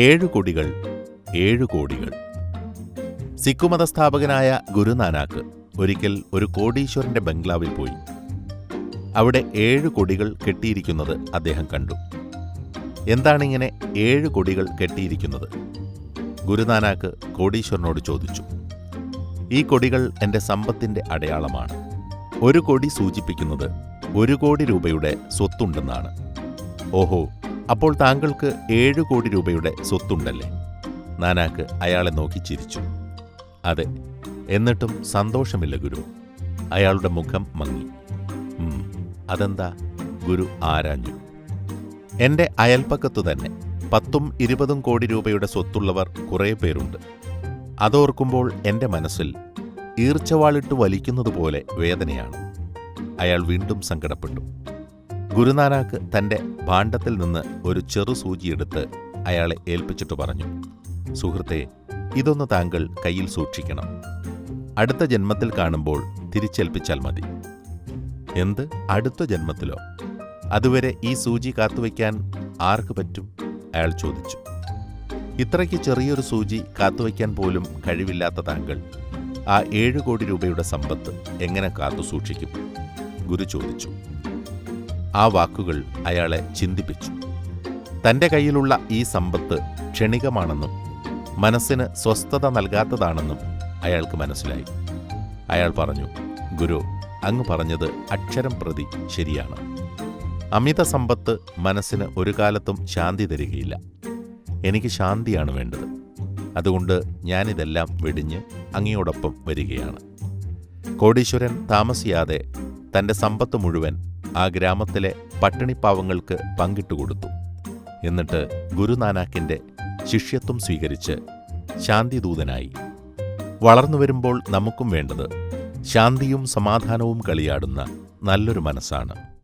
ഏഴു കൊടികൾ, 7 കോടികൾ. സിഖ് മതസ്ഥാപകനായ ഗുരുനാനാക്ക് ഒരിക്കൽ ഒരു കോടീശ്വരന്റെ ബംഗ്ലാവിൽ പോയി. അവിടെ 7 കൊടികൾ കെട്ടിയിരിക്കുന്നത് അദ്ദേഹം കണ്ടു. എന്താണിങ്ങനെ 7 കൊടികൾ കെട്ടിയിരിക്കുന്നത്? ഗുരുനാനാക്ക് കോടീശ്വരനോട് ചോദിച്ചു. ഈ കൊടികൾ എൻ്റെ സമ്പത്തിൻ്റെ അടയാളമാണ്. ഒരു കൊടി സൂചിപ്പിക്കുന്നത് 1 കോടി രൂപയുടെ സ്വത്തുണ്ടെന്നാണ്. ഓഹോ, അപ്പോൾ താങ്കൾക്ക് 7 കോടി രൂപയുടെ സ്വത്തുണ്ടല്ലേ? നാനാക്ക് അയാളെ നോക്കി ചിരിച്ചു. അതെ, എന്നിട്ടും സന്തോഷമില്ല ഗുരു. അയാളുടെ മുഖം മങ്ങി. അതെന്താ? ഗുരു ആരാഞ്ഞു. എൻ്റെ അയൽപ്പക്കത്തു തന്നെ 10ഉം 20ഉം കോടി രൂപയുടെ സ്വത്തുള്ളവർ കുറേ പേരുണ്ട്. അതോർക്കുമ്പോൾ എൻ്റെ മനസ്സിൽ ഈർച്ചവാളിട്ട് വലിക്കുന്നതുപോലെ വേദനയാണ്. അയാൾ വീണ്ടും സങ്കടപ്പെട്ടു. ഗുരുനാനാക്ക് തൻ്റെ ഭാണ്ഡത്തിൽ നിന്ന് ഒരു ചെറു സൂചിയെടുത്ത് അയാളെ ഏൽപ്പിച്ചിട്ട് പറഞ്ഞു, സുഹൃത്തേ, ഇതൊന്ന് താങ്കൾ കയ്യിൽ സൂക്ഷിക്കണം. അടുത്ത ജന്മത്തിൽ കാണുമ്പോൾ തിരിച്ചേൽപ്പിച്ചാൽ മതി. എന്ത്, അടുത്ത ജന്മത്തിലോ? അതുവരെ ഈ സൂചി കാത്തുവയ്ക്കാൻ ആർക്ക് പറ്റും? അയാൾ ചോദിച്ചു. ഇത്രയ്ക്ക് ചെറിയൊരു സൂചി കാത്തുവയ്ക്കാൻ പോലും കഴിവില്ലാത്ത താങ്കൾ ആ 7 കോടി രൂപയുടെ സമ്പത്ത് എങ്ങനെ കാത്തു സൂക്ഷിക്കും? ഗുരു ചോദിച്ചു. ആ വാക്കുകൾ അയാളെ ചിന്തിപ്പിച്ചു. തൻ്റെ കയ്യിലുള്ള ഈ സമ്പത്ത് ക്ഷണികമാണെന്നും മനസ്സിന് സ്വസ്ഥത നൽകാത്തതാണെന്നും അയാൾക്ക് മനസ്സിലായി. അയാൾ പറഞ്ഞു, ഗുരു, അങ്ങ് പറഞ്ഞത് അക്ഷരം പ്രതി ശരിയാണ്. അമിത സമ്പത്ത് മനസ്സിന് ഒരു കാലത്തും ശാന്തി തരികയില്ല. എനിക്ക് ശാന്തിയാണ് വേണ്ടത്. അതുകൊണ്ട് ഞാനിതെല്ലാം വെടിഞ്ഞ് അങ്ങയോടൊപ്പം വരികയാണ്. കോടീശ്വരൻ താമസിയാതെ തൻ്റെ സമ്പത്ത് മുഴുവൻ ആ ഗ്രാമത്തിലെ പട്ടിണിപ്പാവങ്ങൾക്ക് പങ്കിട്ടുകൊടുത്തു. എന്നിട്ട് ഗുരുനാനാക്കിൻ്റെ ശിഷ്യത്വം സ്വീകരിച്ച് ശാന്തിദൂതനായി. വളർന്നു വരുമ്പോൾ നമുക്കും വേണ്ടത് ശാന്തിയും സമാധാനവും കളിയാടുന്ന നല്ലൊരു മനസ്സാണ്.